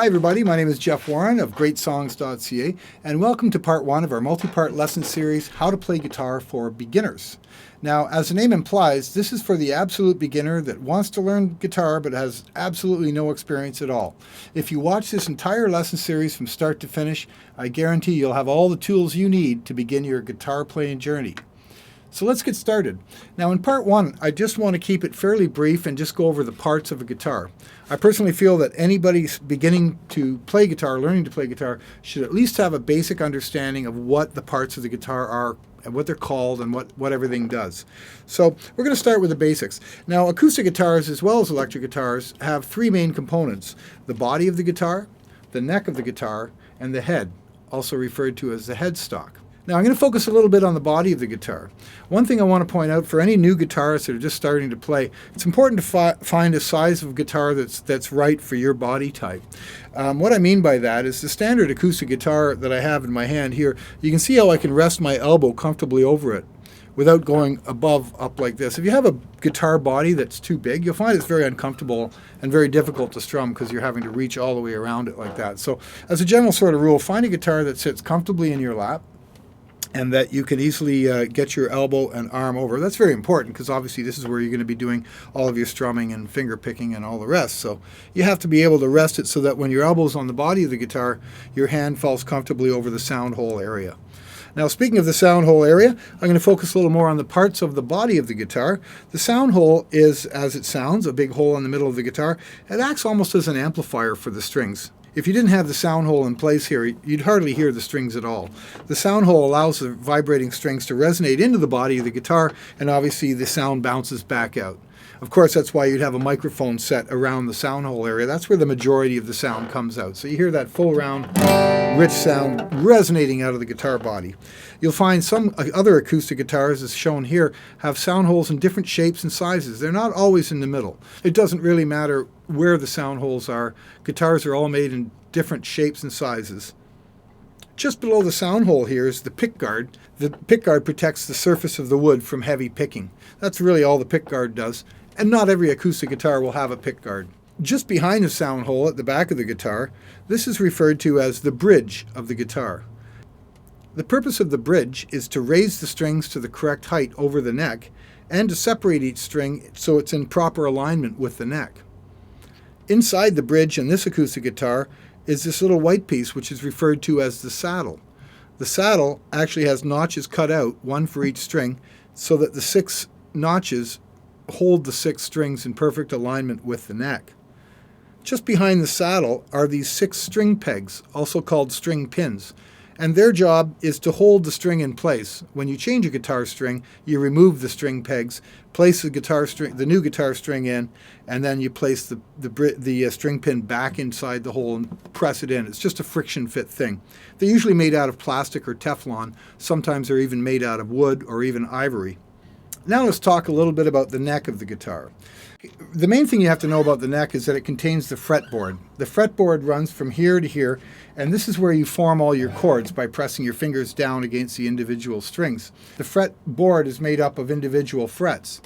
Hi everybody, my name is Jeff Warren of greatsongs.ca and welcome to part one of our multi-part lesson series, How to Play Guitar for Beginners. Now, as the name implies, this is for the absolute beginner that wants to learn guitar but has absolutely no experience at all. If you watch this entire lesson series from start to finish, I guarantee you'll have all the tools you need to begin your guitar playing journey. So let's get started. Now in part one, I just want to keep it fairly brief and just go over the parts of a guitar. I personally feel that anybody beginning to play guitar, learning to play guitar, should at least have a basic understanding of what the parts of the guitar are and what they're called and what everything does. So we're going to start with the basics. Now acoustic guitars as well as electric guitars have three main components: the body of the guitar, the neck of the guitar, and the head, also referred to as the headstock. Now I'm going to focus a little bit on the body of the guitar. One thing I want to point out for any new guitarists that are just starting to play, it's important to find a size of guitar that's right for your body type. What I mean by that is the standard acoustic guitar that I have in my hand here, you can see how I can rest my elbow comfortably over it without going up like this. If you have a guitar body that's too big, you'll find it's very uncomfortable and very difficult to strum because you're having to reach all the way around it like that. So as a general sort of rule, find a guitar that sits comfortably in your lap and that you can easily get your elbow and arm over. That's very important because obviously this is where you're going to be doing all of your strumming and finger picking and all the rest. So you have to be able to rest it so that when your elbow's on the body of the guitar, your hand falls comfortably over the sound hole area. Now speaking of the sound hole area, I'm going to focus a little more on the parts of the body of the guitar. The sound hole is, as it sounds, a big hole in the middle of the guitar. It acts almost as an amplifier for the strings. If you didn't have the sound hole in place here, you'd hardly hear the strings at all. The sound hole allows the vibrating strings to resonate into the body of the guitar, and obviously the sound bounces back out. Of course, that's why you'd have a microphone set around the sound hole area. That's where the majority of the sound comes out. So you hear that full round, rich sound resonating out of the guitar body. You'll find some other acoustic guitars, as shown here, have sound holes in different shapes and sizes. They're not always in the middle. It doesn't really matter where the sound holes are. Guitars are all made in different shapes and sizes. Just below the sound hole here is the pick guard. The pick guard protects the surface of the wood from heavy picking. That's really all the pick guard does. And not every acoustic guitar will have a pick guard. Just behind the sound hole at the back of the guitar, this is referred to as the bridge of the guitar. The purpose of the bridge is to raise the strings to the correct height over the neck and to separate each string so it's in proper alignment with the neck. Inside the bridge in this acoustic guitar is this little white piece which is referred to as the saddle. The saddle actually has notches cut out, one for each string, so that the 6 notches hold the 6 strings in perfect alignment with the neck. Just behind the saddle are these 6 string pegs, also called string pins, and their job is to hold the string in place. When you change a guitar string, you remove the string pegs, place the new guitar string in, and then you place the string pin back inside the hole and press it in. It's just a friction fit thing. They're usually made out of plastic or Teflon. Sometimes they're even made out of wood or even ivory. Now let's talk a little bit about the neck of the guitar. The main thing you have to know about the neck is that it contains the fretboard. The fretboard runs from here to here, and this is where you form all your chords by pressing your fingers down against the individual strings. The fretboard is made up of individual frets.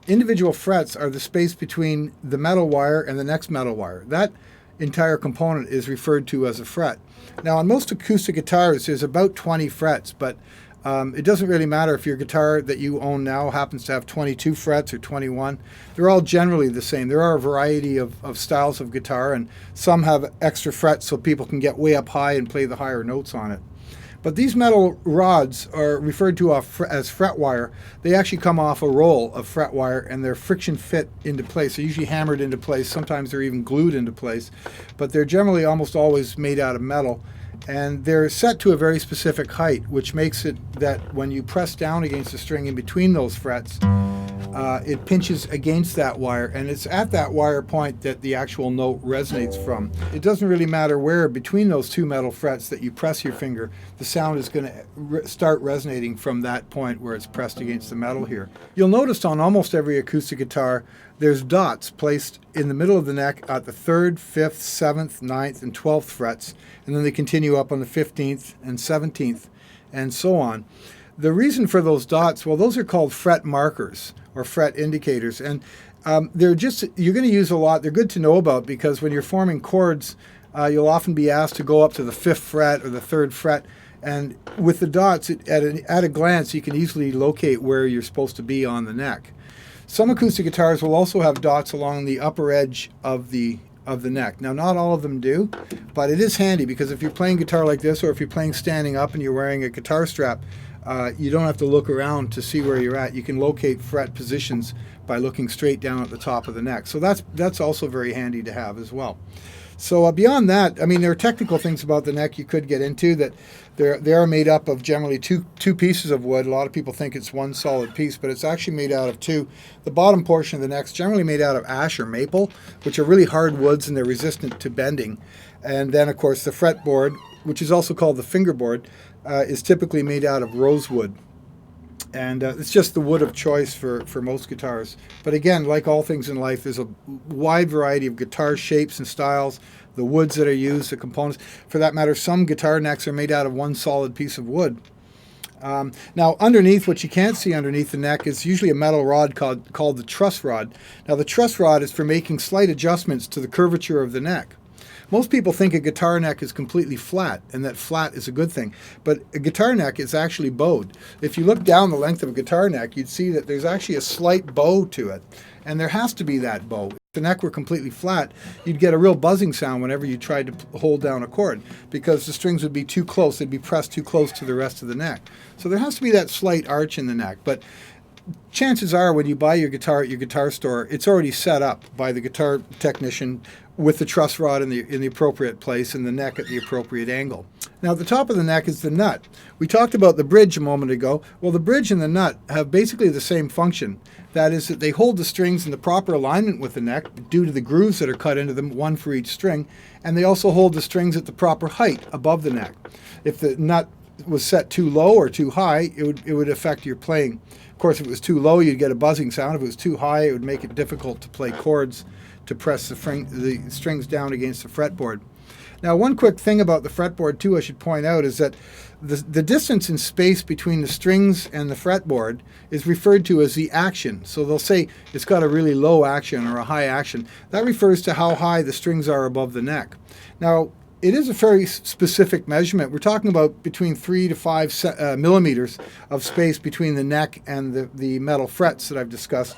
Individual frets are the space between the metal wire and the next metal wire. That entire component is referred to as a fret. Now on most acoustic guitars there's about 20 frets, but it doesn't really matter if your guitar that you own now happens to have 22 frets or 21. They're all generally the same. There are a variety of styles of guitar, and some have extra frets so people can get way up high and play the higher notes on it. But these metal rods are referred to as fret wire. They actually come off a roll of fret wire and they're friction fit into place. They're usually hammered into place. Sometimes they're even glued into place. But they're generally almost always made out of metal. And they're set to a very specific height, which makes it that when you press down against the string in between those frets, it pinches against that wire, and it's at that wire point that the actual note resonates from. It doesn't really matter where between those two metal frets that you press your finger, the sound is going to start resonating from that point where it's pressed against the metal here. You'll notice on almost every acoustic guitar there's dots placed in the middle of the neck at the 3rd, 5th, 7th, 9th, and 12th frets, and then they continue up on the 15th and 17th, and so on. The reason for those dots, well, those are called fret markers or fret indicators, and you're going to use a lot. They're good to know about because when you're forming chords, you'll often be asked to go up to the 5th fret or the 3rd fret. And with the dots, at a glance, you can easily locate where you're supposed to be on the neck. Some acoustic guitars will also have dots along the upper edge of the neck. Now, not all of them do, but it is handy because if you're playing guitar like this, or if you're playing standing up and you're wearing a guitar strap, you don't have to look around to see where you're at. You can locate fret positions by looking straight down at the top of the neck. So that's also very handy to have as well. So beyond that, I mean, there are technical things about the neck you could get into, that they are made up of generally two pieces of wood. A lot of people think it's one solid piece, but it's actually made out of two. The bottom portion of the neck is generally made out of ash or maple, which are really hard woods and they're resistant to bending. And then, of course, the fretboard, which is also called the fingerboard, is typically made out of rosewood. And it's just the wood of choice for most guitars. But again, like all things in life, there's a wide variety of guitar shapes and styles, the woods that are used, the components. For that matter, some guitar necks are made out of one solid piece of wood. Now, underneath, what you can't see underneath the neck is usually a metal rod called the truss rod. Now, the truss rod is for making slight adjustments to the curvature of the neck. Most people think a guitar neck is completely flat, and that flat is a good thing. But a guitar neck is actually bowed. If you look down the length of a guitar neck, you'd see that there's actually a slight bow to it. And there has to be that bow. If the neck were completely flat, you'd get a real buzzing sound whenever you tried to hold down a chord, because the strings would be too close. They'd be pressed too close to the rest of the neck. So there has to be that slight arch in the neck. But chances are, when you buy your guitar at your guitar store, it's already set up by the guitar technician with the truss rod in the appropriate place and the neck at the appropriate angle. Now, at the top of the neck is the nut. We talked about the bridge a moment ago. Well, the bridge and the nut have basically the same function. That is that they hold the strings in the proper alignment with the neck due to the grooves that are cut into them, one for each string, and they also hold the strings at the proper height above the neck. If the nut was set too low or too high, it would affect your playing. Of course, if it was too low, you'd get a buzzing sound. If it was too high, it would make it difficult to play chords, to press the strings down against the fretboard. Now, one quick thing about the fretboard, too, I should point out, is that the distance in space between the strings and the fretboard is referred to as the action. So they'll say it's got a really low action or a high action. That refers to how high the strings are above the neck. Now, it is a very specific measurement. We're talking about between 3 to 5 millimeters of space between the neck and the metal frets that I've discussed.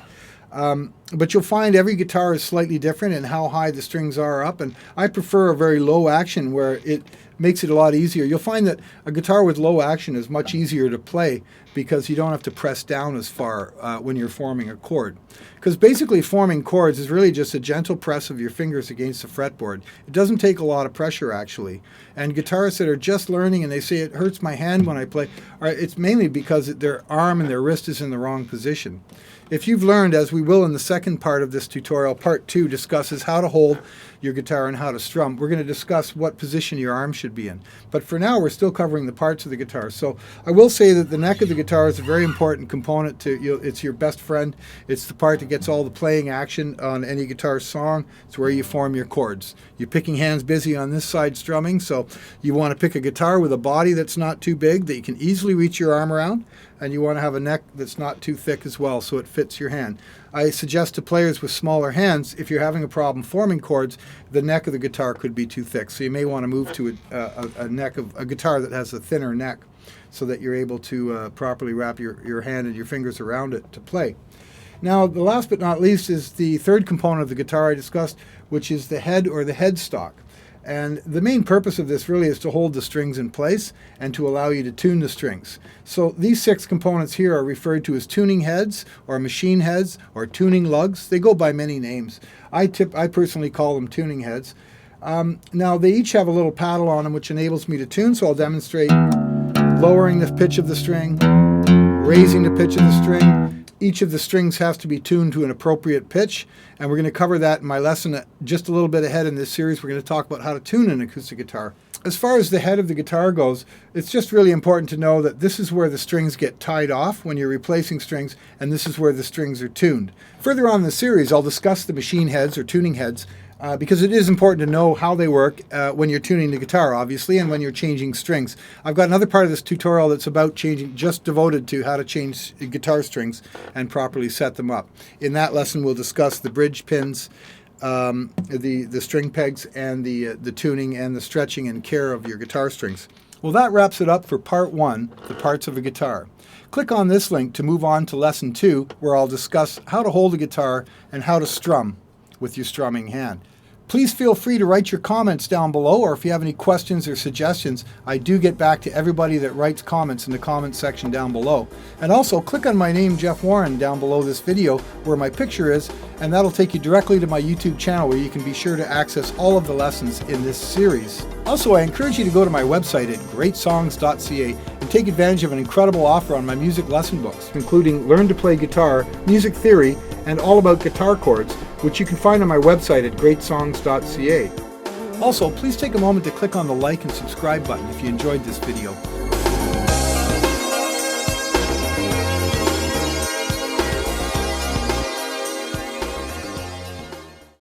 But you'll find every guitar is slightly different in how high the strings are up, and I prefer a very low action where it makes it a lot easier. You'll find that a guitar with low action is much easier to play because you don't have to press down as far when you're forming a chord. Because basically forming chords is really just a gentle press of your fingers against the fretboard. It doesn't take a lot of pressure, actually. And guitarists that are just learning and they say, it hurts my hand when I play, it's mainly because their arm and their wrist is in the wrong position. If you've learned, as we will in the second part of this tutorial, part 2 discusses how to hold your guitar and how to strum. We're going to discuss what position your arm should be in. But for now, we're still covering the parts of the guitar. So I will say that the neck of the guitar is a very important component to you. It's your best friend. It's the part that gets all the playing action on any guitar song. It's where you form your chords. You're picking hands busy on this side strumming, so you want to pick a guitar with a body that's not too big, that you can easily reach your arm around, and you want to have a neck that's not too thick as well, so it fits your hand. I suggest to players with smaller hands, if you're having a problem forming chords, the neck of the guitar could be too thick. So you may want to move to a neck of a guitar that has a thinner neck so that you're able to properly wrap your hand and your fingers around it to play. Now, the last but not least is the third component of the guitar I discussed, which is the head or the headstock. And the main purpose of this really is to hold the strings in place and to allow you to tune the strings. So these 6 components here are referred to as tuning heads or machine heads or tuning lugs. They go by many names. I personally call them tuning heads. Now they each have a little paddle on them which enables me to tune, so I'll demonstrate lowering the pitch of the string, raising the pitch of the string. Each of the strings has to be tuned to an appropriate pitch, and we're going to cover that in my lesson just a little bit ahead in this series. We're going to talk about how to tune an acoustic guitar. As far as the head of the guitar goes, it's just really important to know that this is where the strings get tied off when you're replacing strings, and this is where the strings are tuned. Further on in the series, I'll discuss the machine heads or tuning heads, because it is important to know how they work when you're tuning the guitar, obviously, and when you're changing strings. I've got another part of this tutorial that's about just devoted to how to change guitar strings and properly set them up. In that lesson, we'll discuss the bridge pins, the string pegs and the tuning and the stretching and care of your guitar strings. Well, that wraps it up for part 1, the parts of a guitar. Click on this link to move on to lesson 2, where I'll discuss how to hold a guitar and how to strum with your strumming hand. Please feel free to write your comments down below, or if you have any questions or suggestions, I do get back to everybody that writes comments in the comments section down below. And also click on my name, Jeff Warren, down below this video where my picture is, and that'll take you directly to my YouTube channel where you can be sure to access all of the lessons in this series. Also, I encourage you to go to my website at greatsongs.ca and take advantage of an incredible offer on my music lesson books, including Learn to Play Guitar, Music Theory, and All About Guitar Chords, which you can find on my website at greatsongs.ca. Also, please take a moment to click on the like and subscribe button if you enjoyed this video.